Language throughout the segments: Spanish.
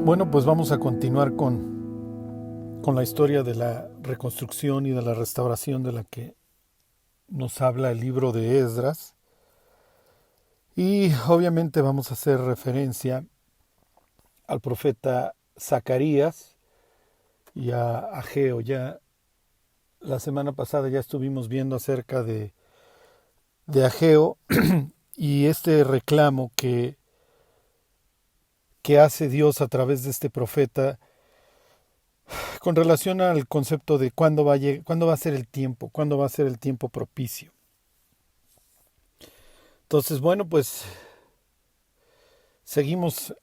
Bueno, pues vamos a continuar con la historia de la reconstrucción y de la restauración de la que nos habla el libro de Esdras. Y obviamente vamos a hacer referencia al profeta Zacarías y a Ageo. Ya la semana pasada ya estuvimos viendo acerca de Ageo y este reclamo que hace Dios a través de este profeta con relación al concepto de cuándo va a ser el tiempo, cuándo va a ser el tiempo propicio. Entonces, bueno, pues seguimos,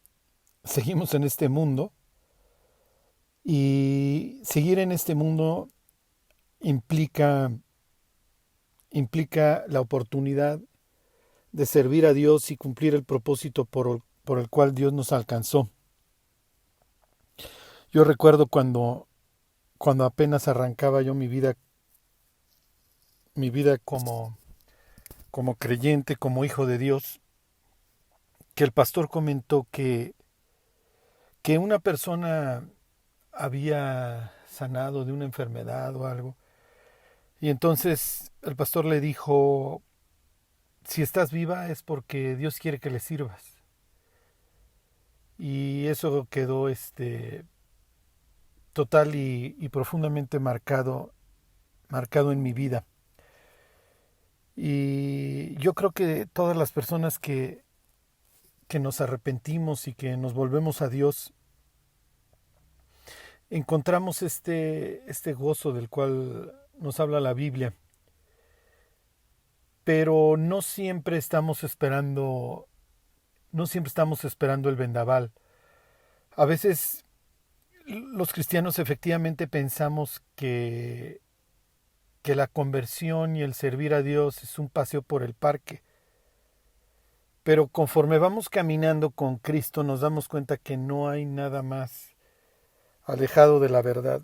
seguimos en este mundo y seguir en este mundo implica, implica la oportunidad de servir a Dios y cumplir el propósito por el cual Dios nos alcanzó. Yo recuerdo cuando apenas arrancaba yo mi vida como creyente, como hijo de Dios, que el pastor comentó que una persona había sanado de una enfermedad o algo. Y entonces el pastor le dijo, si estás viva es porque Dios quiere que le sirvas. Y eso quedó total y profundamente marcado en mi vida. Y yo creo que todas las personas que nos arrepentimos y que nos volvemos a Dios, encontramos este gozo del cual nos habla la Biblia. Pero no siempre estamos esperando el vendaval. A veces los cristianos efectivamente pensamos que la conversión y el servir a Dios es un paseo por el parque. Pero conforme vamos caminando con Cristo nos damos cuenta que no hay nada más alejado de la verdad.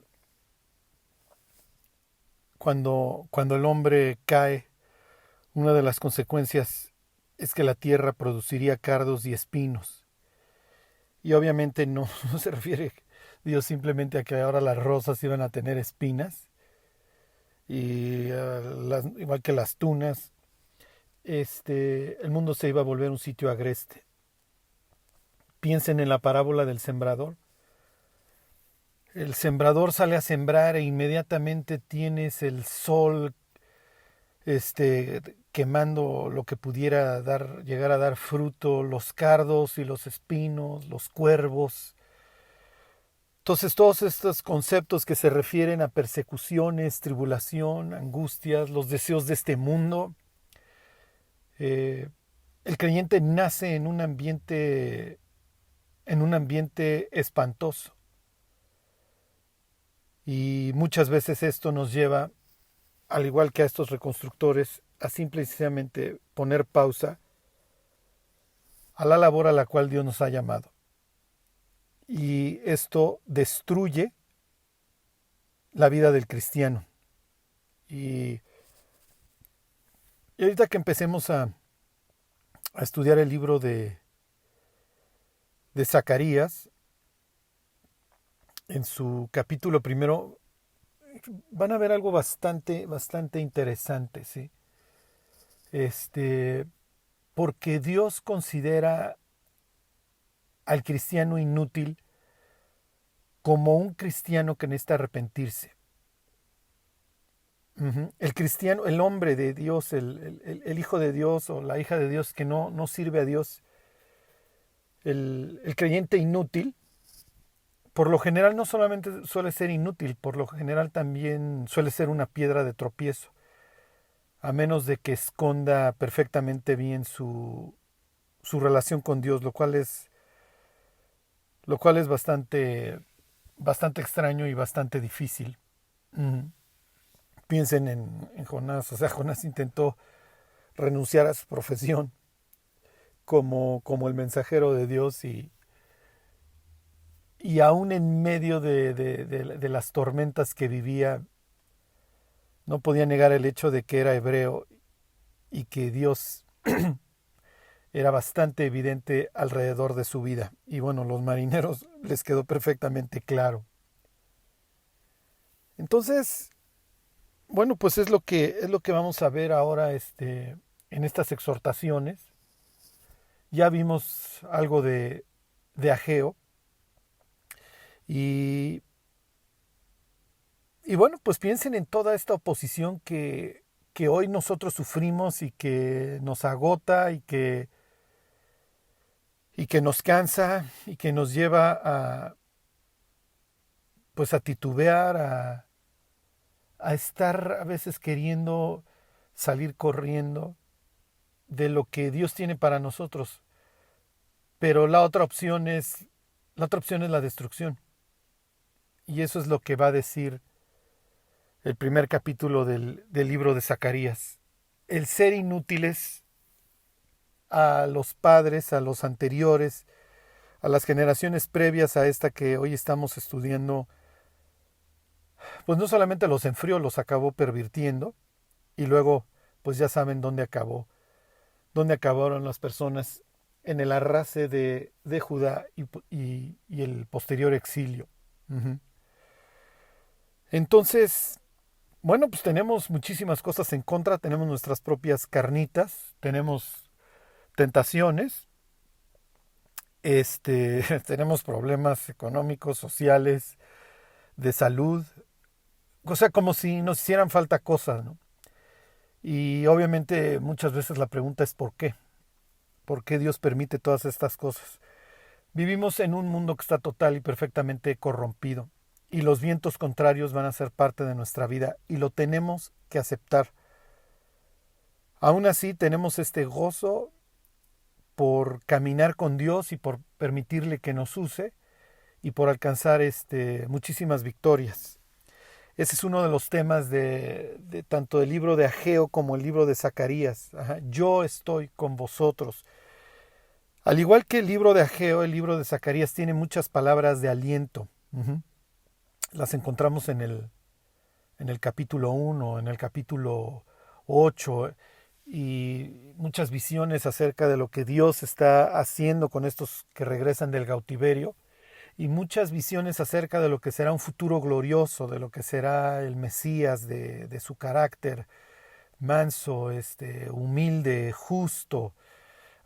Cuando el hombre cae, una de las consecuencias es que la tierra produciría cardos y espinos. Y obviamente no se refiere Dios simplemente a que ahora las rosas iban a tener espinas, y igual que las tunas, el mundo se iba a volver un sitio agreste. Piensen en la parábola del sembrador. El sembrador sale a sembrar e inmediatamente tienes el sol quemando lo que pudiera llegar a dar fruto, los cardos y los espinos, los cuervos. Entonces todos estos conceptos que se refieren a persecuciones, tribulación, angustias, los deseos de este mundo, eh, el creyente nace en un ambiente espantoso. Y muchas veces esto nos lleva, al igual que a estos reconstructores, a simple y sencillamente poner pausa a la labor a la cual Dios nos ha llamado. Y esto destruye la vida del cristiano. Y, y ahorita que empecemos a estudiar el libro de Zacarías, en su capítulo primero, van a ver algo bastante interesante, ¿sí? Porque Dios considera al cristiano inútil como un cristiano que necesita arrepentirse. El cristiano, el hombre de Dios, el hijo de Dios o la hija de Dios que no sirve a Dios, el creyente inútil, por lo general no solamente suele ser inútil, por lo general también suele ser una piedra de tropiezo, a menos de que esconda perfectamente bien su relación con Dios, lo cual es bastante extraño y bastante difícil. Mm. Piensen en Jonás, o sea, Jonás intentó renunciar a su profesión como el mensajero de Dios y aún en medio de las tormentas que vivía, no podía negar el hecho de que era hebreo y que Dios era bastante evidente alrededor de su vida. Y bueno, los marineros les quedó perfectamente claro. Entonces, bueno, pues es lo que vamos a ver ahora en estas exhortaciones. Ya vimos algo de Ageo y, y bueno, pues piensen en toda esta oposición que hoy nosotros sufrimos y que nos agota y que nos cansa y que nos lleva a pues a titubear, a estar a veces queriendo salir corriendo de lo que Dios tiene para nosotros. Pero la otra opción es la destrucción. Y eso es lo que va a decir el primer capítulo del libro de Zacarías. El ser inútiles a los padres, a los anteriores, a las generaciones previas a esta que hoy estamos estudiando, pues no solamente los enfrió, los acabó pervirtiendo y luego pues ya saben dónde acabaron las personas en el arrase de Judá y el posterior exilio. Uh-huh. Entonces, bueno, pues tenemos muchísimas cosas en contra, tenemos nuestras propias carnitas, tenemos tentaciones, tenemos problemas económicos, sociales, de salud, o sea, como si nos hicieran falta cosas, ¿no? Y obviamente muchas veces la pregunta es ¿por qué? ¿Por qué Dios permite todas estas cosas? Vivimos en un mundo que está total y perfectamente corrompido y los vientos contrarios van a ser parte de nuestra vida y lo tenemos que aceptar. Aún así tenemos este gozo por caminar con Dios y por permitirle que nos use y por alcanzar muchísimas victorias. Ese es uno de los temas de tanto el libro de Ageo como el libro de Zacarías. Ajá. Yo estoy con vosotros. Al igual que el libro de Ageo, el libro de Zacarías tiene muchas palabras de aliento. Uh-huh. Las encontramos en el capítulo 1, en el capítulo 8 y muchas visiones acerca de lo que Dios está haciendo con estos que regresan del cautiverio y muchas visiones acerca de lo que será un futuro glorioso, de lo que será el Mesías, de su carácter manso, humilde, justo,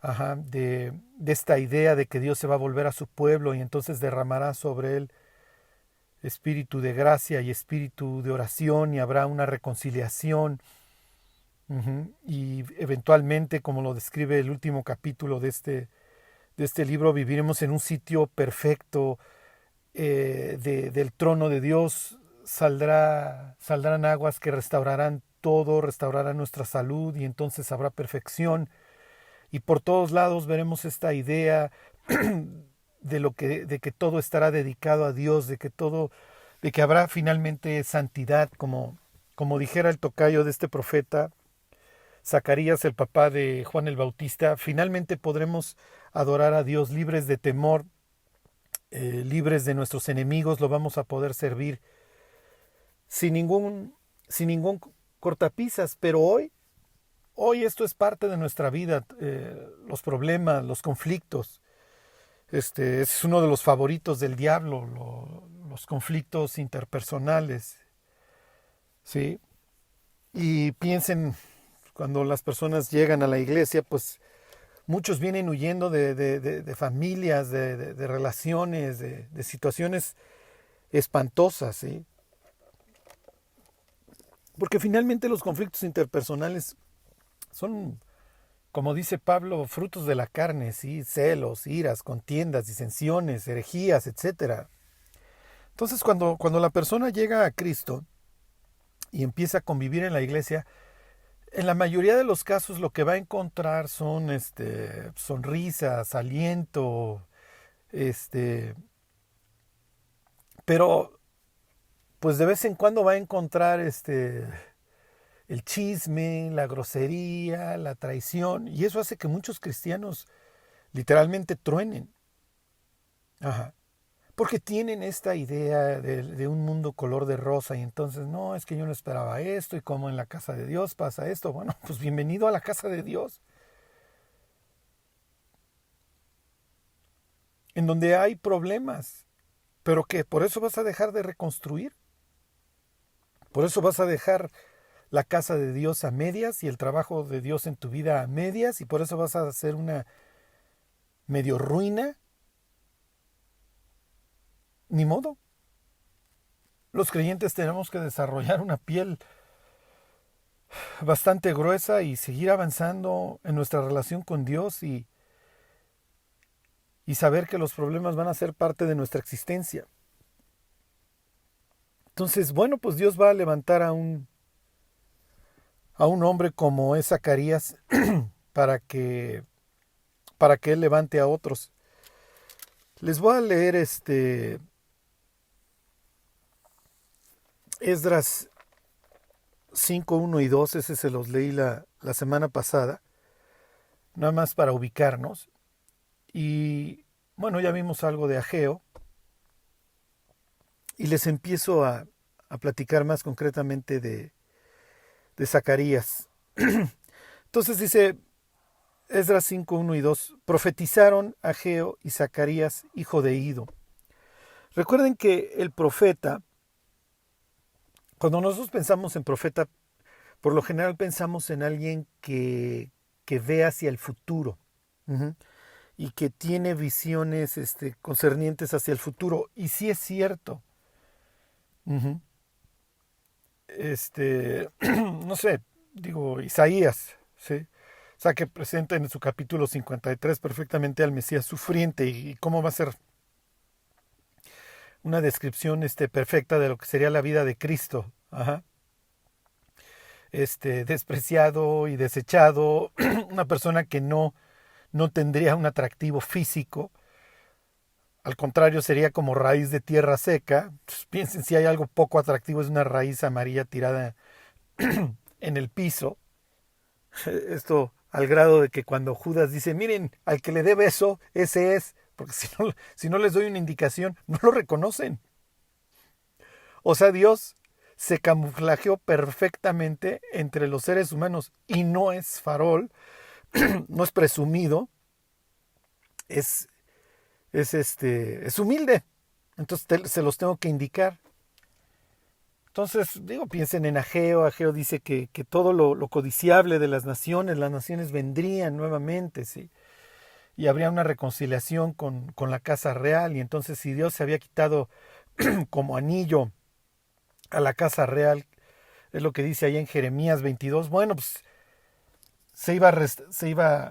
ajá, de esta idea de que Dios se va a volver a su pueblo y entonces derramará sobre él espíritu de gracia y espíritu de oración y habrá una reconciliación. Uh-huh. Y eventualmente, como lo describe el último capítulo de este libro, viviremos en un sitio perfecto. Del trono de Dios saldrán aguas que restaurarán todo, restaurarán nuestra salud y entonces habrá perfección. Y por todos lados veremos esta idea de que todo estará dedicado a Dios, de que habrá finalmente santidad, como dijera el tocayo de este profeta, Zacarías, el papá de Juan el Bautista, finalmente podremos adorar a Dios libres de temor, libres de nuestros enemigos, lo vamos a poder servir sin ningún cortapisas, pero hoy esto es parte de nuestra vida, los problemas, los conflictos. Es uno de los favoritos del diablo, los conflictos interpersonales, ¿sí? Y piensen, cuando las personas llegan a la iglesia, pues muchos vienen huyendo de familias, de relaciones, de situaciones espantosas, ¿sí? Porque finalmente los conflictos interpersonales son, como dice Pablo, frutos de la carne, ¿sí? Celos, iras, contiendas, disensiones, herejías, etcétera. Entonces, cuando la persona llega a Cristo y empieza a convivir en la iglesia, en la mayoría de los casos lo que va a encontrar son sonrisas, aliento, este, pero pues de vez en cuando va a encontrar el chisme, la grosería, la traición, y eso hace que muchos cristianos literalmente truenen. Ajá. Porque tienen esta idea de un mundo color de rosa y entonces, no, es que yo no esperaba esto y como en la casa de Dios pasa esto. Bueno, pues bienvenido a la casa de Dios. en donde hay problemas, pero que por eso vas a dejar de reconstruir, por eso vas a dejar la casa de Dios a medias y el trabajo de Dios en tu vida a medias, y por eso vas a hacer una medio ruina. Ni modo. Los creyentes tenemos que desarrollar una piel bastante gruesa y seguir avanzando en nuestra relación con Dios y saber que los problemas van a ser parte de nuestra existencia. Entonces, bueno, pues Dios va a levantar a un hombre como es Zacarías para que, para que él levante a otros. Les voy a leer Esdras 5, 1 y 2, ese se los leí la semana pasada, nada más para ubicarnos. Y bueno, ya vimos algo de Ageo, y les empiezo a platicar más concretamente de Zacarías. Entonces dice Esdras 5, 1 y 2, profetizaron Ageo y Zacarías, hijo de Ido. Recuerden que el profeta, cuando nosotros pensamos en profeta, por lo general pensamos en alguien que ve hacia el futuro. Uh-huh. Y que tiene visiones concernientes hacia el futuro. Y sí es cierto. Uh-huh. No sé, digo, Isaías, ¿sí? O sea, que presenta en su capítulo 53 perfectamente al Mesías sufriente y cómo va a ser una descripción perfecta de lo que sería la vida de Cristo. Ajá. Despreciado y desechado, una persona que no tendría un atractivo físico, al contrario sería como raíz de tierra seca. Pues piensen, si hay algo poco atractivo es una raíz amarilla tirada en el piso. Esto al grado de que cuando Judas dice, miren, al que le dé beso, ese es, porque si no les doy una indicación, no lo reconocen. O sea, Dios se camuflajeó perfectamente entre los seres humanos y no es farol, no es presumido, es humilde. Entonces se los tengo que indicar. Entonces, digo, piensen en Ageo. Ageo dice que todo lo codiciable de las naciones vendrían nuevamente, ¿sí? Y habría una reconciliación con la casa real. Y entonces, si Dios se había quitado como anillo a la casa real, es lo que dice ahí en Jeremías 22, bueno, pues se iba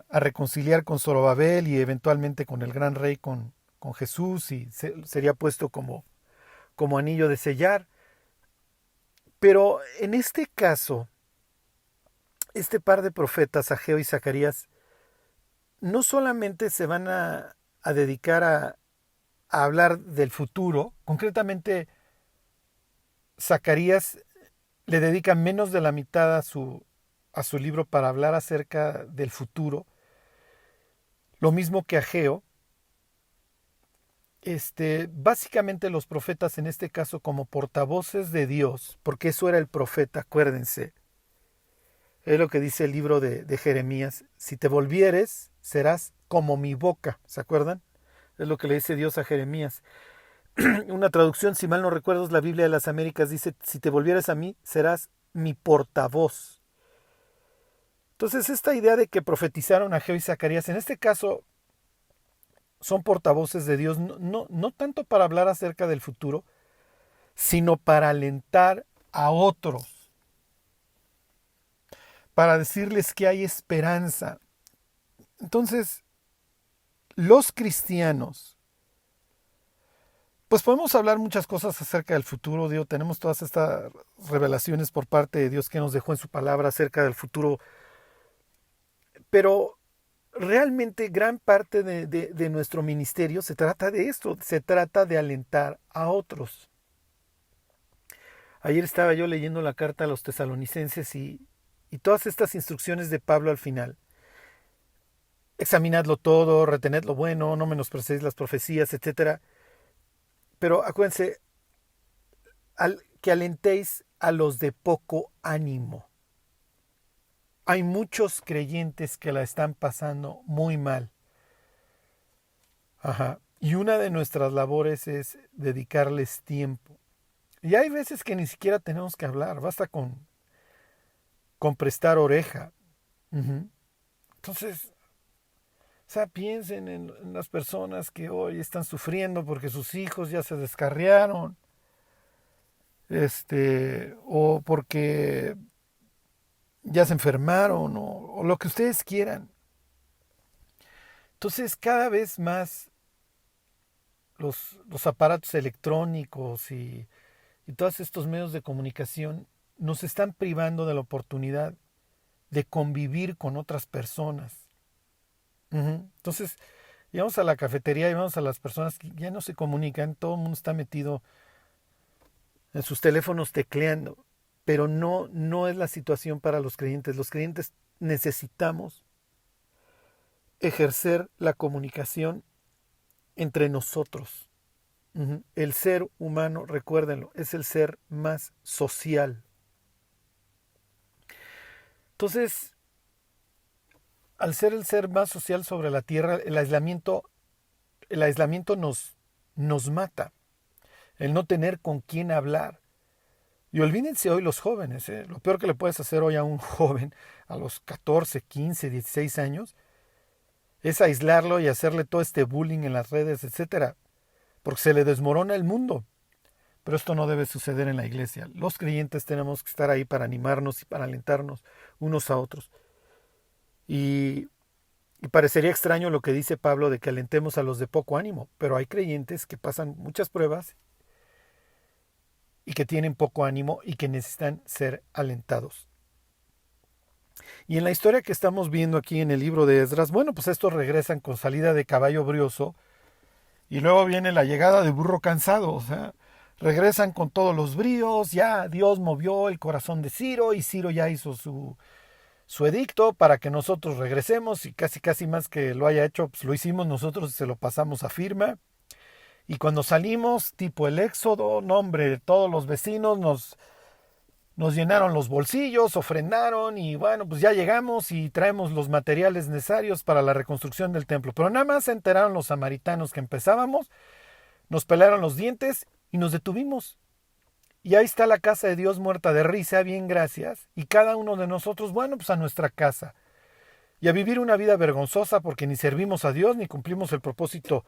a reconciliar con Zorobabel y eventualmente con el gran rey, con Jesús, y sería puesto como anillo de sellar. Pero en este caso, este par de profetas, Ageo y Zacarías, no solamente se van a dedicar a hablar del futuro, concretamente Zacarías le dedica menos de la mitad a su libro para hablar acerca del futuro, lo mismo que Ageo. Básicamente los profetas en este caso como portavoces de Dios, porque eso era el profeta, acuérdense. Es lo que dice el libro de Jeremías. Si te volvieres, serás como mi boca. ¿Se acuerdan? Es lo que le dice Dios a Jeremías. Una traducción, si mal no recuerdo, es la Biblia de las Américas. Dice, si te volvieras a mí, serás mi portavoz. Entonces, esta idea de que profetizaron a Ageo y Zacarías, en este caso, son portavoces de Dios, no tanto para hablar acerca del futuro, sino para alentar a otros, para decirles que hay esperanza. Entonces, los cristianos, pues podemos hablar muchas cosas acerca del futuro. Dios, tenemos todas estas revelaciones por parte de Dios que nos dejó en su palabra acerca del futuro, pero realmente gran parte de nuestro ministerio se trata de esto, se trata de alentar a otros. Ayer estaba yo leyendo la carta a los tesalonicenses y todas estas instrucciones de Pablo al final. Examinadlo todo, retened lo bueno, no menospreciéis las profecías, etc. Pero acuérdense, que alentéis a los de poco ánimo. Hay muchos creyentes que la están pasando muy mal. Ajá. Y una de nuestras labores es dedicarles tiempo. Y hay veces que ni siquiera tenemos que hablar, basta con prestar oreja. Ujú. Entonces, o sea, piensen en las personas que hoy están sufriendo porque sus hijos ya se descarriaron, o porque ya se enfermaron, o lo que ustedes quieran. Entonces, cada vez más los aparatos electrónicos y todos estos medios de comunicación nos están privando de la oportunidad de convivir con otras personas. Ujú. Entonces, llegamos a la cafetería y vamos a las personas que ya no se comunican, todo el mundo está metido en sus teléfonos tecleando, pero no es la situación para los creyentes. Los creyentes necesitamos ejercer la comunicación entre nosotros. Ujú. El ser humano, recuérdenlo, es el ser más social. Entonces, al ser el ser más social sobre la tierra, el aislamiento nos mata. El no tener con quién hablar. Y olvídense hoy los jóvenes, ¿eh? Lo peor que le puedes hacer hoy a un joven a los 14, 15, 16 años es aislarlo y hacerle todo este bullying en las redes, etcétera, porque se le desmorona el mundo. Pero esto no debe suceder en la iglesia. Los creyentes tenemos que estar ahí para animarnos y para alentarnos unos a otros. Y, y parecería extraño lo que dice Pablo de que alentemos a los de poco ánimo, pero hay creyentes que pasan muchas pruebas y que tienen poco ánimo y que necesitan ser alentados. Y en la historia que estamos viendo aquí en el libro de Esdras, bueno, pues estos regresan con salida de caballo brioso y luego viene la llegada de burro cansado, o sea, regresan con todos los bríos, ya Dios movió el corazón de Ciro y Ciro ya hizo su edicto para que nosotros regresemos y casi más que lo haya hecho, pues lo hicimos nosotros y se lo pasamos a firma. Y cuando salimos, tipo el éxodo, no hombre, todos los vecinos nos llenaron los bolsillos, ofrendaron y bueno, pues ya llegamos y traemos los materiales necesarios para la reconstrucción del templo. Pero nada más se enteraron los samaritanos que empezábamos, nos pelaron los dientes y nos detuvimos. Y ahí está la casa de Dios muerta de risa, bien gracias. Y cada uno de nosotros, bueno, pues a nuestra casa. Y a vivir una vida vergonzosa porque ni servimos a Dios, ni cumplimos el propósito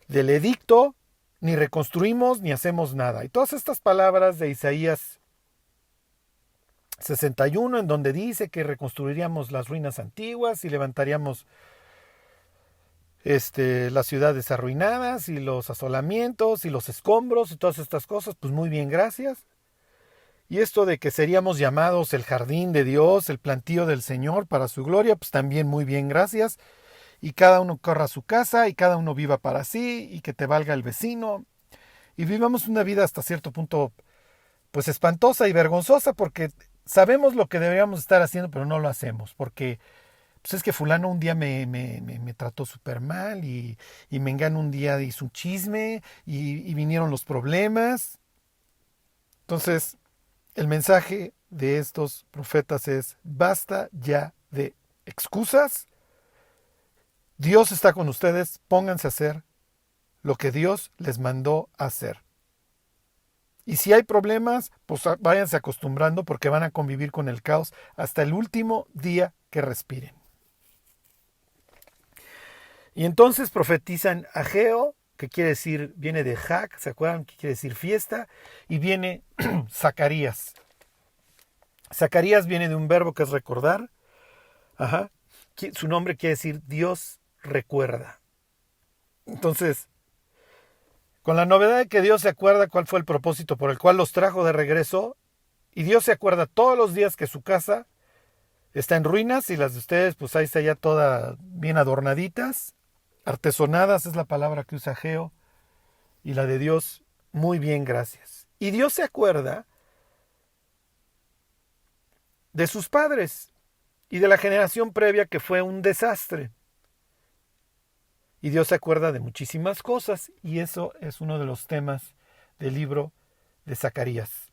del edicto, ni reconstruimos, ni hacemos nada. Y todas estas palabras de Isaías 61, en donde dice que reconstruiríamos las ruinas antiguas y levantaríamos las ciudades arruinadas y los asolamientos y los escombros y todas estas cosas, pues muy bien, gracias. Y esto de que seríamos llamados el jardín de Dios, el plantío del Señor para su gloria, pues también muy bien, gracias. Y cada uno corra a su casa y cada uno viva para sí y que te valga el vecino. Y vivamos una vida hasta cierto punto pues espantosa y vergonzosa porque sabemos lo que deberíamos estar haciendo pero no lo hacemos porque pues es que fulano un día me trató súper mal y mengano un día hizo un chisme y vinieron los problemas. Entonces el mensaje de estos profetas es basta ya de excusas. Dios está con ustedes, pónganse a hacer lo que Dios les mandó a hacer. Y si hay problemas, pues váyanse acostumbrando porque van a convivir con el caos hasta el último día que respiren. Y entonces profetizan Ageo, que quiere decir, viene de Hag, ¿se acuerdan? Que quiere decir fiesta, y viene Zacarías. Zacarías viene de un verbo que es recordar. Ajá. Su nombre quiere decir Dios recuerda. Entonces, con la novedad de que Dios se acuerda cuál fue el propósito por el cual los trajo de regreso, y Dios se acuerda todos los días que su casa está en ruinas y las de ustedes, pues ahí está ya toda bien adornaditas, artesonadas es la palabra que usa Ageo, y la de Dios, muy bien, gracias. Y Dios se acuerda de sus padres y de la generación previa que fue un desastre. Y Dios se acuerda de muchísimas cosas y eso es uno de los temas del libro de Zacarías.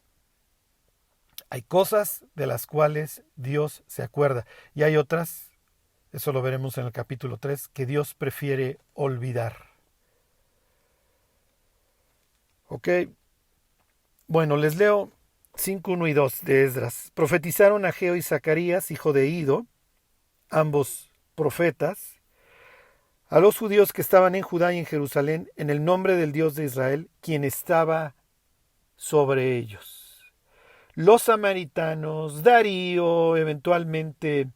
Hay cosas de las cuales Dios se acuerda y hay otras, eso lo veremos en el capítulo 3, que Dios prefiere olvidar. ¿Ok? Bueno, les leo 5:1 y 2 de Esdras. Profetizaron Ageo y Zacarías, hijo de Ido, ambos profetas, a los judíos que estaban en Judá y en Jerusalén, en el nombre del Dios de Israel, quien estaba sobre ellos. Los samaritanos, Darío, eventualmente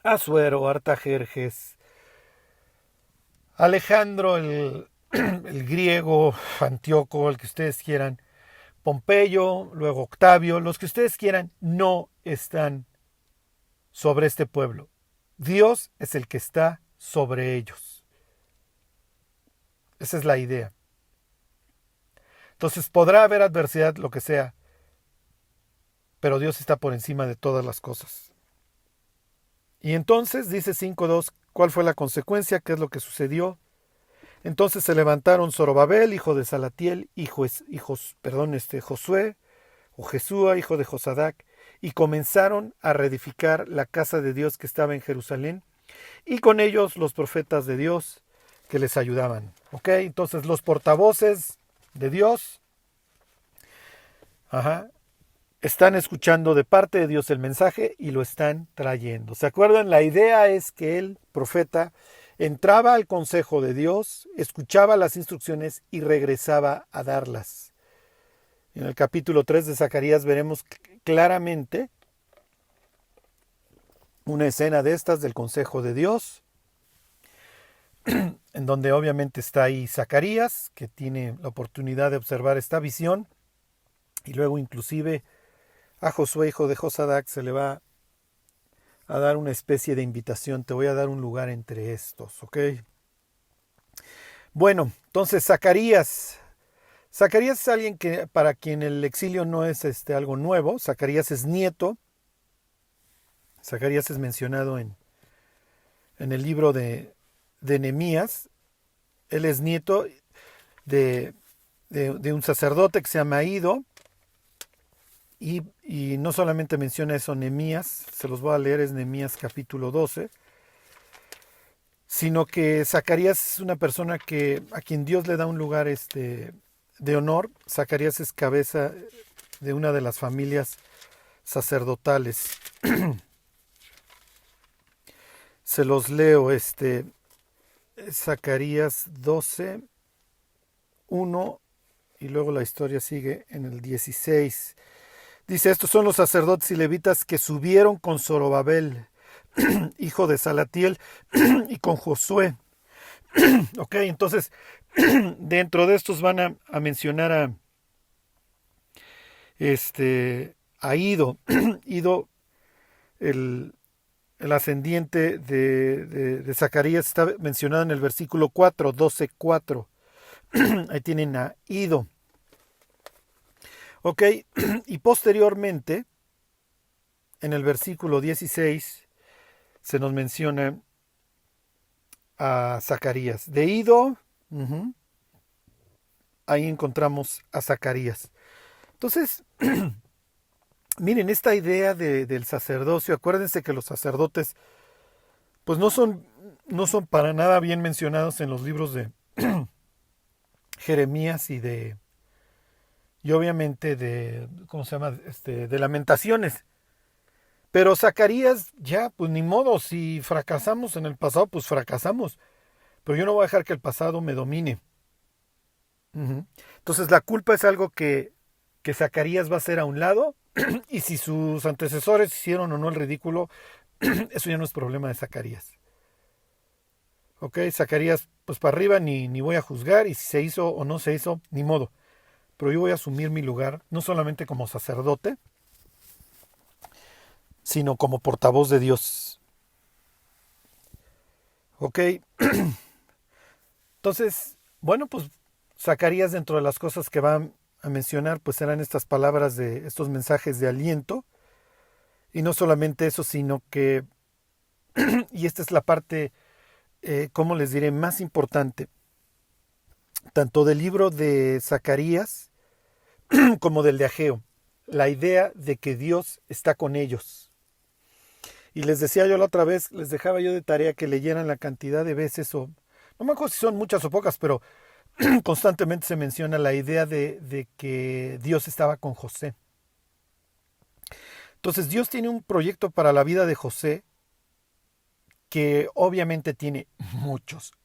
Asuero, Artajerjes, Alejandro el griego, Antíoco, el que ustedes quieran, Pompeyo, luego Octavio, los que ustedes quieran, no están sobre este pueblo. Dios es el que está sobre ellos. Esa es la idea. Entonces podrá haber adversidad, lo que sea, pero Dios está por encima de todas las cosas. Y entonces dice 5:2, ¿cuál fue la consecuencia? ¿Qué es lo que sucedió? Entonces se levantaron Zorobabel, hijo de Salatiel, Josué, o Jesúa, hijo de Josadac, y comenzaron a reedificar la casa de Dios que estaba en Jerusalén, y con ellos los profetas de Dios que les ayudaban. ¿Ok? Entonces los portavoces de Dios, están escuchando de parte de Dios el mensaje y lo están trayendo. ¿Se acuerdan? La idea es que el profeta entraba al consejo de Dios, escuchaba las instrucciones y regresaba a darlas. En el capítulo 3 de Zacarías veremos claramente una escena de estas del consejo de Dios, en donde obviamente está ahí Zacarías, que tiene la oportunidad de observar esta visión, y luego inclusive a Josué, hijo de Josadac, se le va a dar una especie de invitación. Te voy a dar un lugar entre estos, ¿ok? Bueno, entonces Zacarías es alguien que para quien el exilio no es algo nuevo. Zacarías es nieto. Zacarías es mencionado en el libro de Nehemías. Él es nieto de un sacerdote que se llama Ido. Y no solamente menciona eso Nehemías, se los voy a leer, es Nehemías capítulo 12, sino que Zacarías es una persona a quien Dios le da un lugar de honor. Zacarías es cabeza de una de las familias sacerdotales. Se los leo, Zacarías 12, 1, y luego la historia sigue en el 16. Dice, estos son los sacerdotes y levitas que subieron con Zorobabel, hijo de Salatiel, y con Josué. Ok, entonces, dentro de estos van a mencionar a Ido. Ido, el ascendiente de Zacarías, está mencionado en el versículo 4, 12:4. Ahí tienen a Ido. Ok, y posteriormente, en el versículo 16, se nos menciona a Zacarías. De Ido, ahí encontramos a Zacarías. Entonces, miren, esta idea del sacerdocio, acuérdense que los sacerdotes, pues no son para nada bien mencionados en los libros de Jeremías y obviamente ¿cómo se llama? De Lamentaciones. Pero Zacarías, ya, pues ni modo, si fracasamos en el pasado, pues fracasamos. Pero yo no voy a dejar que el pasado me domine. Entonces la culpa es algo que Zacarías va a hacer a un lado, y si sus antecesores hicieron o no el ridículo, eso ya no es problema de Zacarías. Ok, Zacarías, pues para arriba ni voy a juzgar, y si se hizo o no se hizo, ni modo. Pero yo voy a asumir mi lugar, no solamente como sacerdote, sino como portavoz de Dios. Ok, entonces, bueno, pues Zacarías, dentro de las cosas que va a mencionar, pues serán estas palabras de estos mensajes de aliento. Y no solamente eso, sino que, y esta es la parte, ¿cómo les diré?, más importante, tanto del libro de Zacarías como del de Ageo, la idea de que Dios está con ellos. Y les decía yo la otra vez, les dejaba yo de tarea que leyeran la cantidad de veces, o no me acuerdo si son muchas o pocas, pero constantemente se menciona la idea de que Dios estaba con José. Entonces Dios tiene un proyecto para la vida de José que obviamente tiene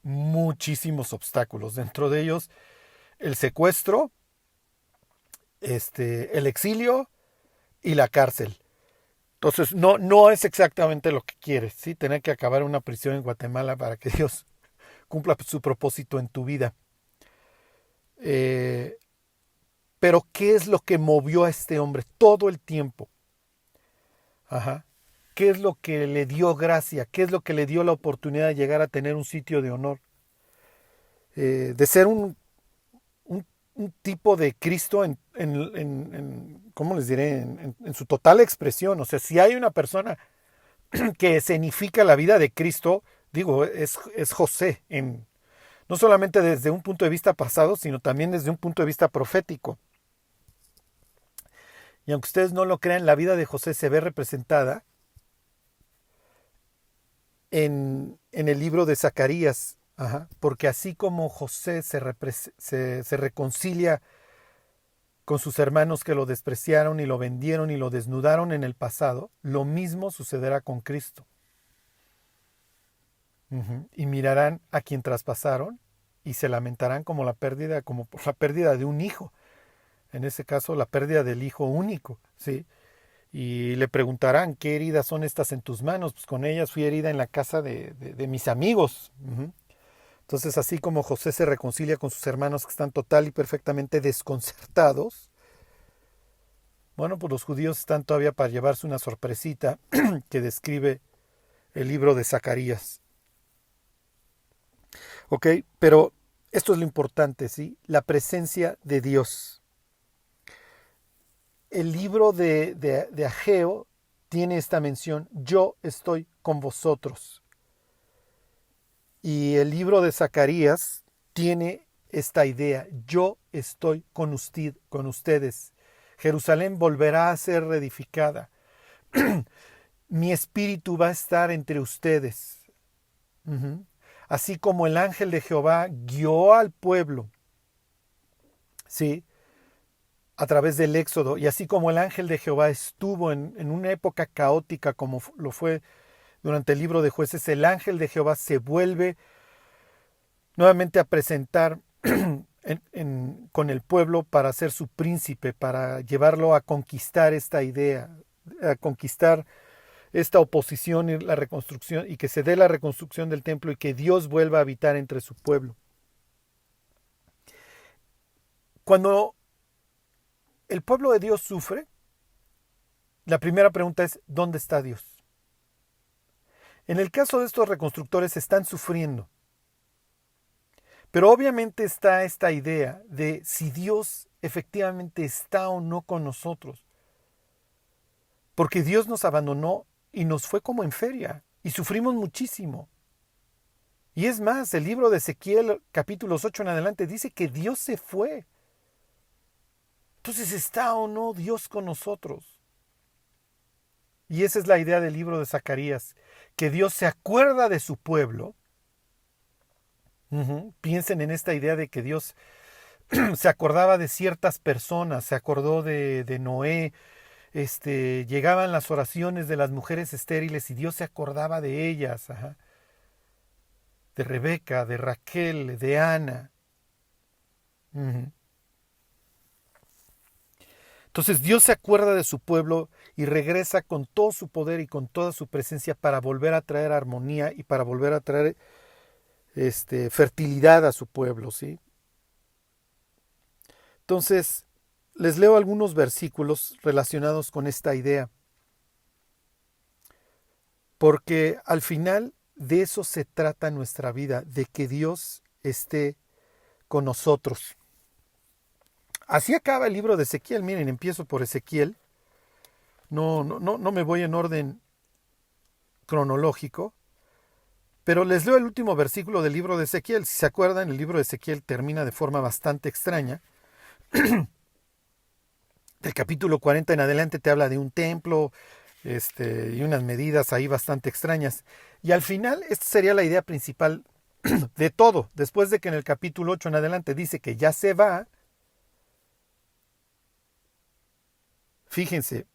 muchísimos obstáculos. Dentro de ellos el secuestro, el exilio y la cárcel. Entonces no es exactamente lo que quieres, ¿sí? Tener que acabar en una prisión en Guatemala para que Dios cumpla su propósito en tu vida. Pero ¿qué es lo que movió a este hombre todo el tiempo? Ajá. ¿Qué es lo que le dio gracia? ¿Qué es lo que le dio la oportunidad de llegar a tener un sitio de honor? De ser un tipo de Cristo ¿cómo les diré? En su total expresión. O sea, si hay una persona que escenifica la vida de Cristo, digo, es José, no solamente desde un punto de vista pasado, sino también desde un punto de vista profético. Y aunque ustedes no lo crean, la vida de José se ve representada en el libro de Zacarías, porque así como José se reconcilia con sus hermanos que lo despreciaron y lo vendieron y lo desnudaron en el pasado, lo mismo sucederá con Cristo. Y mirarán a quien traspasaron y se lamentarán como por la pérdida de un hijo. En ese caso, la pérdida del hijo único, ¿sí? Y le preguntarán, ¿qué heridas son estas en tus manos? Pues con ellas fui herida en la casa de mis amigos. Entonces, así como José se reconcilia con sus hermanos que están total y perfectamente desconcertados, bueno, pues los judíos están todavía para llevarse una sorpresita que describe el libro de Zacarías. ¿Ok? Pero esto es lo importante, ¿sí? La presencia de Dios. El libro de Ageo tiene esta mención, yo estoy con vosotros. Y el libro de Zacarías tiene esta idea, yo estoy con ustedes. Jerusalén volverá a ser reedificada. Mi espíritu va a estar entre ustedes. Así como el ángel de Jehová guió al pueblo, ¿sí? A través del Éxodo, y así como el ángel de Jehová estuvo en una época caótica como lo fue durante el libro de Jueces, el ángel de Jehová se vuelve nuevamente a presentar con el pueblo para ser su príncipe, para llevarlo a conquistar esta idea, a conquistar esta oposición y la reconstrucción, y que se dé la reconstrucción del templo y que Dios vuelva a habitar entre su pueblo. Cuando el pueblo de Dios sufre, la primera pregunta es, ¿dónde está Dios? En el caso de estos reconstructores están sufriendo, pero obviamente está esta idea de si Dios efectivamente está o no con nosotros, porque Dios nos abandonó y nos fue como en feria, y sufrimos muchísimo. Y es más, el libro de Ezequiel, capítulos 8 en adelante, dice que Dios se fue. Entonces, ¿está o no Dios con nosotros? Y esa es la idea del libro de Zacarías, que Dios se acuerda de su pueblo. Piensen en esta idea de que Dios se acordaba de ciertas personas, se acordó de Noé, llegaban las oraciones de las mujeres estériles y Dios se acordaba de ellas, de Rebeca, de Raquel, de Ana. Entonces Dios se acuerda de su pueblo y regresa con todo su poder y con toda su presencia para volver a traer armonía y para volver a traer fertilidad a su pueblo, ¿sí? Entonces, les leo algunos versículos relacionados con esta idea, porque al final de eso se trata nuestra vida, de que Dios esté con nosotros. Así acaba el libro de Ezequiel. Miren, empiezo por Ezequiel. No me voy en orden cronológico, pero les leo el último versículo del libro de Ezequiel. Si se acuerdan, el libro de Ezequiel termina de forma bastante extraña. Del capítulo 40 en adelante te habla de un templo y unas medidas ahí bastante extrañas. Y al final, esta sería la idea principal de todo, después de que en el capítulo 8 en adelante dice que ya se va, fíjense,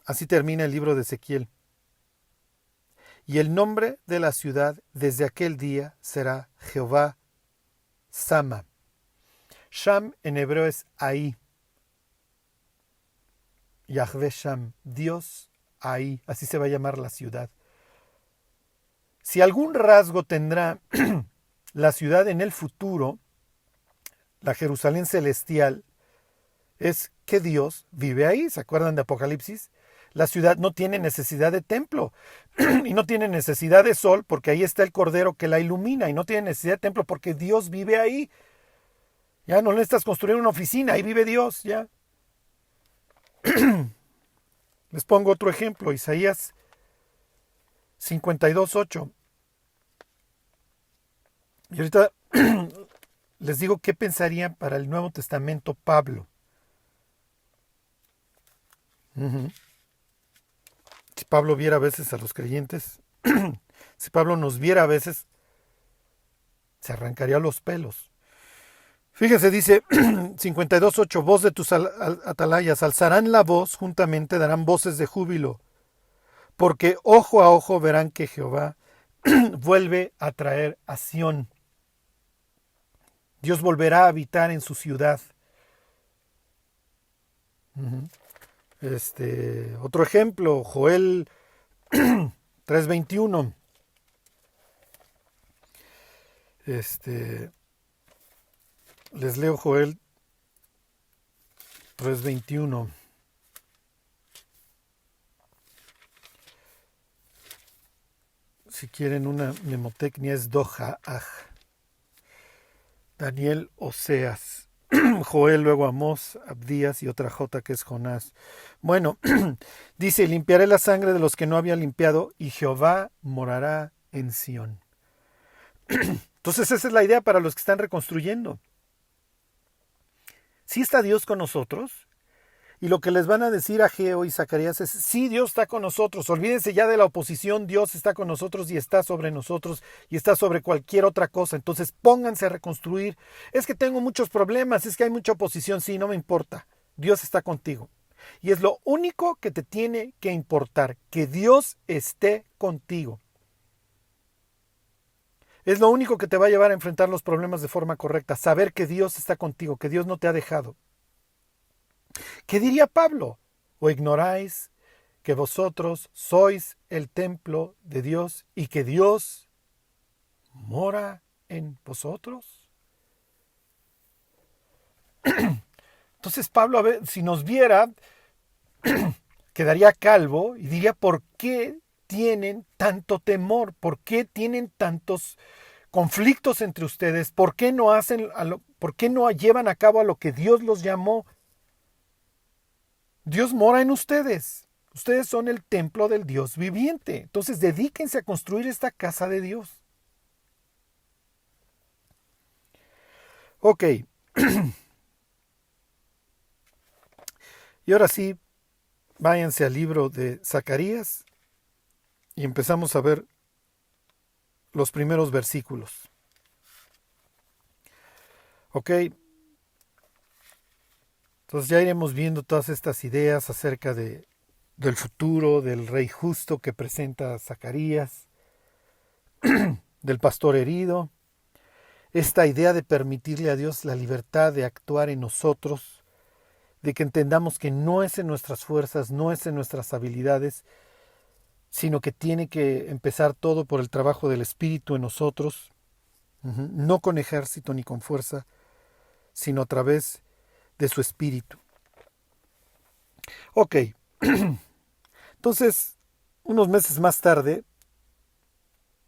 así termina el libro de Ezequiel. Y el nombre de la ciudad desde aquel día será Jehová Sama. Sham en hebreo es ahí. Yahvé Sham, Dios ahí, así se va a llamar la ciudad. Si algún rasgo tendrá la ciudad en el futuro, la Jerusalén celestial, es que Dios vive ahí. ¿Se acuerdan de Apocalipsis? La ciudad no tiene necesidad de templo y no tiene necesidad de sol porque ahí está el Cordero que la ilumina, y no tiene necesidad de templo porque Dios vive ahí. Ya no necesitas construir una oficina, ahí vive Dios, ya. Les pongo otro ejemplo, Isaías 52:8. Y ahorita les digo qué pensaría para el Nuevo Testamento Pablo. Si Pablo viera a veces a los creyentes, si Pablo nos viera a veces, se arrancaría los pelos. Fíjense, dice 52:8, voz de tus atalayas, alzarán la voz, juntamente darán voces de júbilo, porque ojo a ojo verán que Jehová vuelve a traer a Sión. Dios volverá a habitar en su ciudad. Otro ejemplo, Joel 3:21. Les leo Joel 3:21. Si quieren una mnemotecnia es Doha-aj. Daniel, Oseas. Joel, luego Amós, Abdías y otra J que es Jonás. Bueno, dice, limpiaré la sangre de los que no había limpiado y Jehová morará en Sión. Entonces esa es la idea para los que están reconstruyendo. Sí está Dios con nosotros, y lo que les van a decir Ageo y Zacarías es, sí, Dios está con nosotros, olvídense ya de la oposición, Dios está con nosotros y está sobre nosotros y está sobre cualquier otra cosa, entonces pónganse a reconstruir. Es que tengo muchos problemas, es que hay mucha oposición, sí, no me importa, Dios está contigo. Y es lo único que te tiene que importar, que Dios esté contigo. Es lo único que te va a llevar a enfrentar los problemas de forma correcta, saber que Dios está contigo, que Dios no te ha dejado. ¿Qué diría Pablo? ¿O ignoráis que vosotros sois el templo de Dios y que Dios mora en vosotros? Entonces Pablo, a ver, si nos viera, quedaría calvo y diría, ¿por qué tienen tanto temor? ¿Por qué tienen tantos conflictos entre ustedes? ¿Por qué por qué no llevan a cabo a lo que Dios los llamó? Dios mora en ustedes. Ustedes son el templo del Dios viviente. Entonces dedíquense a construir esta casa de Dios. Ok. Y ahora sí, váyanse al libro de Zacarías y empezamos a ver los primeros versículos. Ok. Entonces ya iremos viendo todas estas ideas acerca del futuro, del rey justo que presenta Zacarías, del pastor herido, esta idea de permitirle a Dios la libertad de actuar en nosotros, de que entendamos que no es en nuestras fuerzas, no es en nuestras habilidades, sino que tiene que empezar todo por el trabajo del Espíritu en nosotros, no con ejército ni con fuerza, sino a través de su Espíritu. Ok, entonces, unos meses más tarde,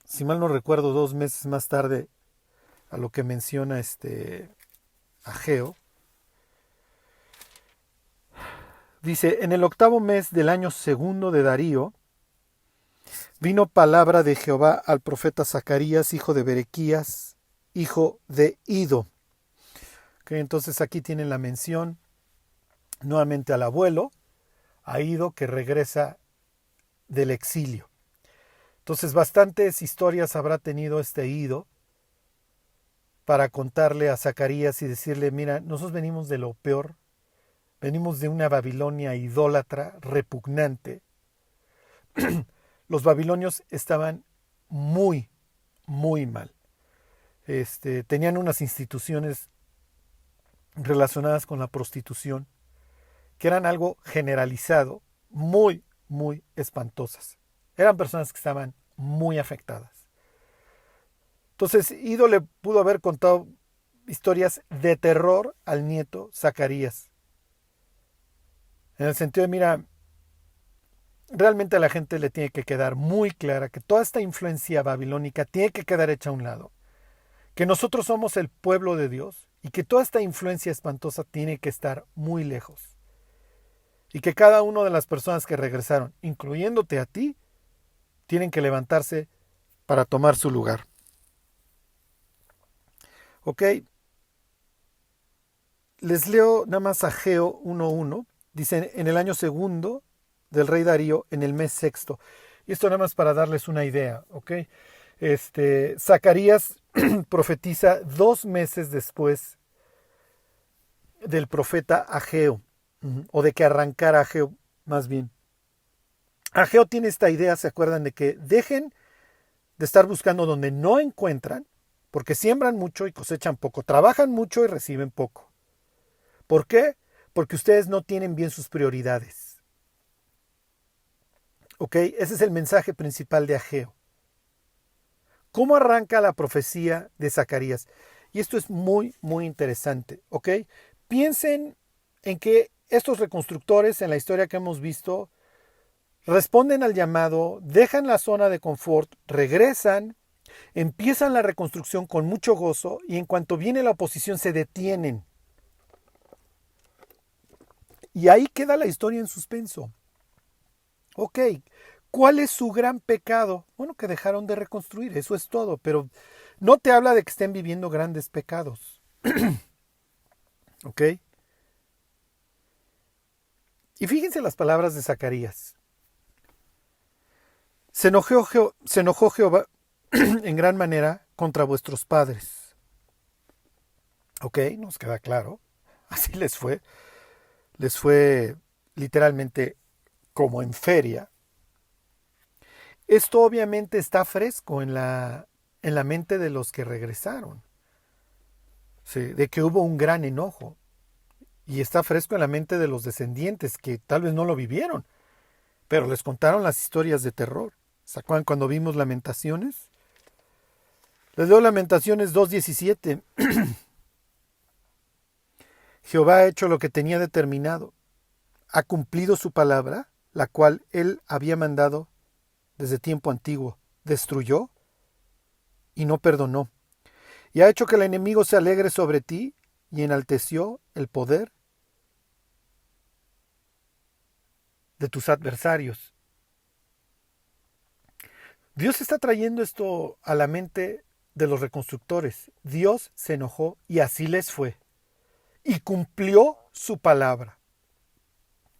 si mal no recuerdo, 2 meses más tarde a lo que menciona Ageo, dice, en el 8º mes del año 2 de Darío, vino palabra de Jehová al profeta Zacarías, hijo de Berequías, hijo de Ido. Okay, entonces aquí tienen la mención nuevamente al abuelo, a Ido, que regresa del exilio. Entonces bastantes historias habrá tenido este Ido, para contarle a Zacarías y decirle, mira, nosotros venimos de lo peor, venimos de una Babilonia idólatra, repugnante. Los babilonios estaban muy, muy mal. Tenían unas instituciones relacionadas con la prostitución que eran algo generalizado, muy, muy espantosas. Eran personas que estaban muy afectadas. Entonces, Ido le pudo haber contado historias de terror al nieto Zacarías. En el sentido de, mira, realmente a la gente le tiene que quedar muy clara que toda esta influencia babilónica tiene que quedar hecha a un lado. Que nosotros somos el pueblo de Dios y que toda esta influencia espantosa tiene que estar muy lejos. Y que cada una de las personas que regresaron, incluyéndote a ti, tienen que levantarse para tomar su lugar. Ok, les leo nada más Ageo 1.1. Dice, en el año segundo del rey Darío, en el mes sexto. Y esto nada más para darles una idea, ¿ok? Zacarías profetiza 2 meses después del profeta Ageo, o de que arrancara Ageo, más bien. Ageo tiene esta idea, ¿se acuerdan? De que dejen de estar buscando donde no encuentran, porque siembran mucho y cosechan poco, trabajan mucho y reciben poco. ¿Por qué? Porque ustedes no tienen bien sus prioridades. ¿Ok? Ese es el mensaje principal de Ageo. ¿Cómo arranca la profecía de Zacarías? Y esto es muy, muy interesante. ¿Ok? Piensen en que estos reconstructores en la historia que hemos visto responden al llamado, dejan la zona de confort, regresan, empiezan la reconstrucción con mucho gozo y en cuanto viene la oposición se detienen. Y ahí queda la historia en suspenso. Ok, ¿cuál es su gran pecado? Bueno, que dejaron de reconstruir, eso es todo, pero no te habla de que estén viviendo grandes pecados. Ok. Y fíjense las palabras de Zacarías. Se enojó Jehová en gran manera contra vuestros padres. Ok, nos queda claro. Así les fue. Les fue literalmente como en feria. Esto obviamente está fresco en la mente de los que regresaron. Sí, de que hubo un gran enojo. Y está fresco en la mente de los descendientes que tal vez no lo vivieron, pero les contaron las historias de terror. ¿Se acuerdan cuando vimos Lamentaciones? Les leo Lamentaciones 2.17. Jehová ha hecho lo que tenía determinado. Ha cumplido su palabra, la cual él había mandado desde tiempo antiguo. Destruyó y no perdonó. Y ha hecho que el enemigo se alegre sobre ti y enalteció el poder de tus adversarios. Dios está trayendo esto a la mente de los reconstructores. Dios se enojó y así les fue. Y cumplió su palabra.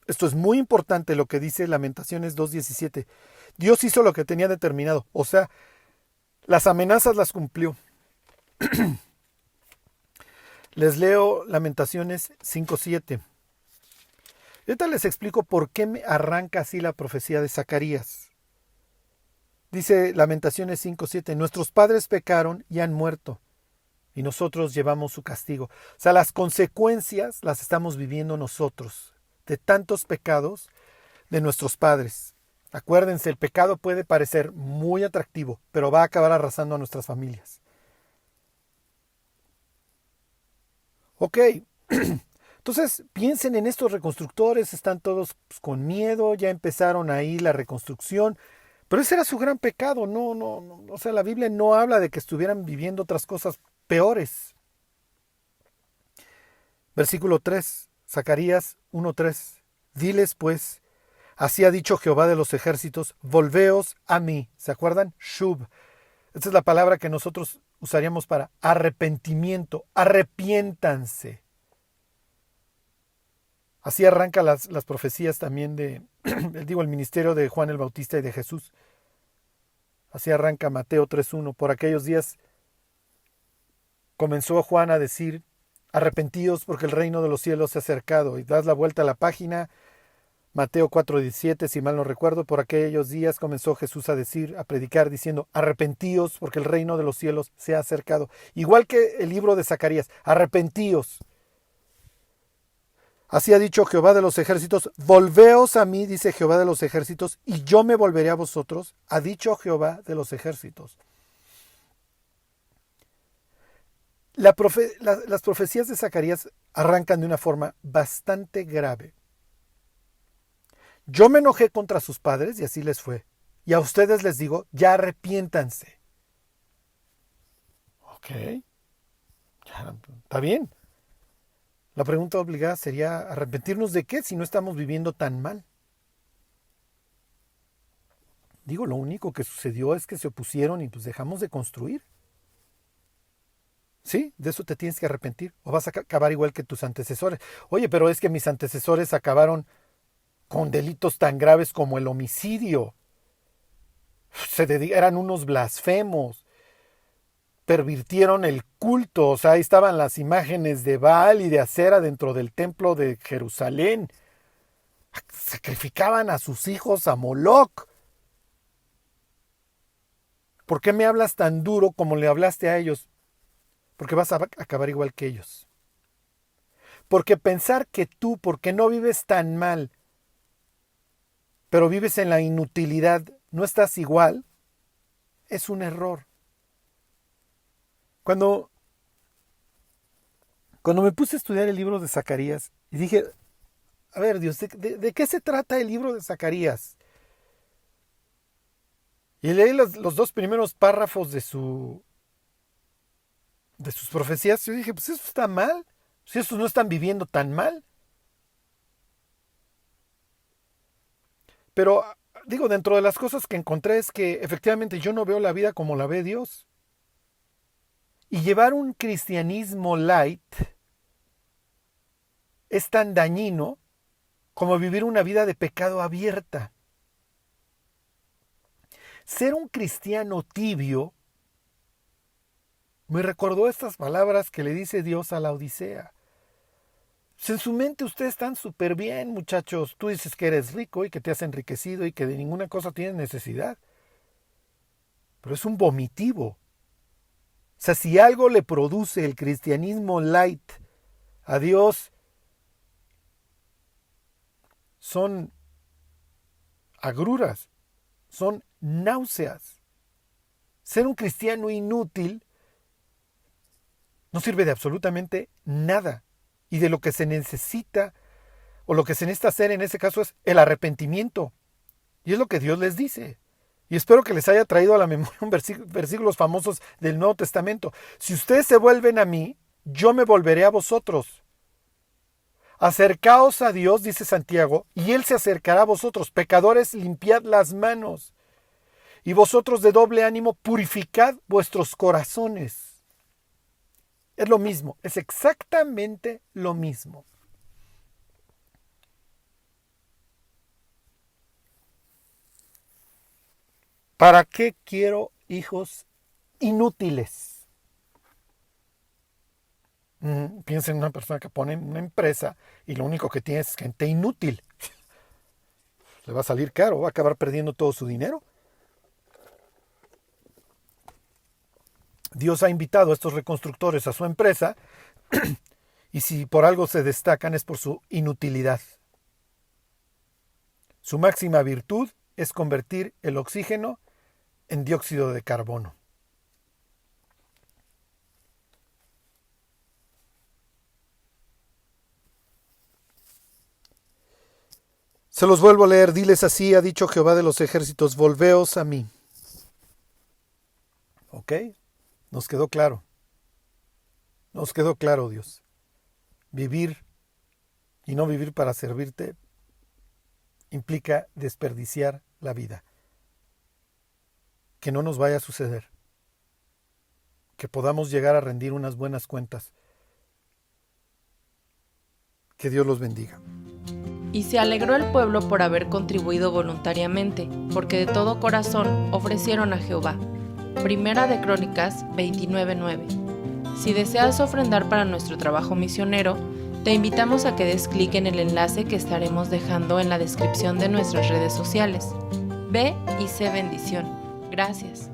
Esto es muy importante lo que dice Lamentaciones 2.17. Dios hizo lo que tenía determinado. O sea, las amenazas las cumplió. Les leo Lamentaciones 5.7. Ahorita les explico por qué me arranca así la profecía de Zacarías. Dice Lamentaciones 5.7. Nuestros padres pecaron y han muerto, y nosotros llevamos su castigo. O sea, las consecuencias las estamos viviendo nosotros de tantos pecados de nuestros padres. Acuérdense, el pecado puede parecer muy atractivo, pero va a acabar arrasando a nuestras familias. Ok, entonces piensen en estos reconstructores, están todos con miedo, ya empezaron ahí la reconstrucción, pero ese era su gran pecado, no, o sea, la Biblia no habla de que estuvieran viviendo otras cosas peores. Versículo 3, Zacarías 1:3. Diles pues, así ha dicho Jehová de los ejércitos, volveos a mí. ¿Se acuerdan? Shub. Esta es la palabra que nosotros usaríamos para arrepentimiento. Arrepiéntanse. Así arranca las profecías también de, el ministerio de Juan el Bautista y de Jesús. Así arranca Mateo 3.1. Por aquellos días comenzó Juan a decir: arrepentíos porque el reino de los cielos se ha acercado. Y das la vuelta a la página, Mateo 4:17, si mal no recuerdo, por aquellos días comenzó Jesús a decir, a predicar, diciendo: arrepentíos porque el reino de los cielos se ha acercado. Igual que el libro de Zacarías: arrepentíos. Así ha dicho Jehová de los ejércitos: volveos a mí, dice Jehová de los ejércitos, y yo me volveré a vosotros, ha dicho Jehová de los ejércitos. Las profecías de Zacarías arrancan de una forma bastante grave. Yo me enojé contra sus padres y así les fue. Y a ustedes les digo: ya arrepiéntanse. Ok, ya, está bien. La pregunta obligada sería: ¿arrepentirnos de qué si no estamos viviendo tan mal? Digo, lo único que sucedió es que se opusieron y pues dejamos de construir. Sí, de eso te tienes que arrepentir. O vas a acabar igual que tus antecesores. Oye, pero es que mis antecesores acabaron con delitos tan graves como el homicidio. Eran unos blasfemos. Pervirtieron el culto. O sea, ahí estaban las imágenes de Baal y de Acera dentro del templo de Jerusalén. Sacrificaban a sus hijos a Moloc. ¿Por qué me hablas tan duro como le hablaste a ellos? Porque vas a acabar igual que ellos. Porque pensar que tú, porque no vives tan mal, pero vives en la inutilidad, no estás igual, es un error. Cuando me puse a estudiar el libro de Zacarías y dije: a ver, Dios, ¿de qué se trata el libro de Zacarías? Y leí los dos primeros párrafos de sus profecías. Yo dije: pues eso está mal. Si estos no están viviendo tan mal. Pero digo, dentro de las cosas que encontré es que efectivamente yo no veo la vida como la ve Dios. Y llevar un cristianismo light es tan dañino como vivir una vida de pecado abierta. Ser un cristiano tibio me recordó estas palabras que le dice Dios a la Odisea. Pues en su mente ustedes están súper bien, muchachos. Tú dices que eres rico y que te has enriquecido y que de ninguna cosa tienes necesidad. Pero es un vomitivo. O sea, si algo le produce el cristianismo light a Dios, son agruras, son náuseas. Ser un cristiano inútil no sirve de absolutamente nada. Y de lo que se necesita, o lo que se necesita hacer en ese caso, es el arrepentimiento. Y es lo que Dios les dice. Y espero que les haya traído a la memoria versículos famosos del Nuevo Testamento. Si ustedes se vuelven a mí, yo me volveré a vosotros. Acercaos a Dios, dice Santiago, y Él se acercará a vosotros. Pecadores, limpiad las manos. Y vosotros de doble ánimo, purificad vuestros corazones. Es lo mismo, es exactamente lo mismo. ¿Para qué quiero hijos inútiles? Piensa en una persona que pone una empresa y lo único que tiene es gente inútil. Le va a salir caro, va a acabar perdiendo todo su dinero. Dios ha invitado a estos reconstructores a su empresa y si por algo se destacan es por su inutilidad. Su máxima virtud es convertir el oxígeno en dióxido de carbono. Se los vuelvo a leer. Diles así, ha dicho Jehová de los ejércitos: volveos a mí. ¿Ok? Nos quedó claro. Nos quedó claro, Dios. Vivir y no vivir para servirte implica desperdiciar la vida. Que no nos vaya a suceder. Que podamos llegar a rendir unas buenas cuentas. Que Dios los bendiga. Y se alegró el pueblo por haber contribuido voluntariamente, porque de todo corazón ofrecieron a Jehová. Primera de Crónicas 29:9. Si deseas ofrendar para nuestro trabajo misionero, te invitamos a que des clic en el enlace que estaremos dejando en la descripción de nuestras redes sociales. Ve y sé bendición. Gracias.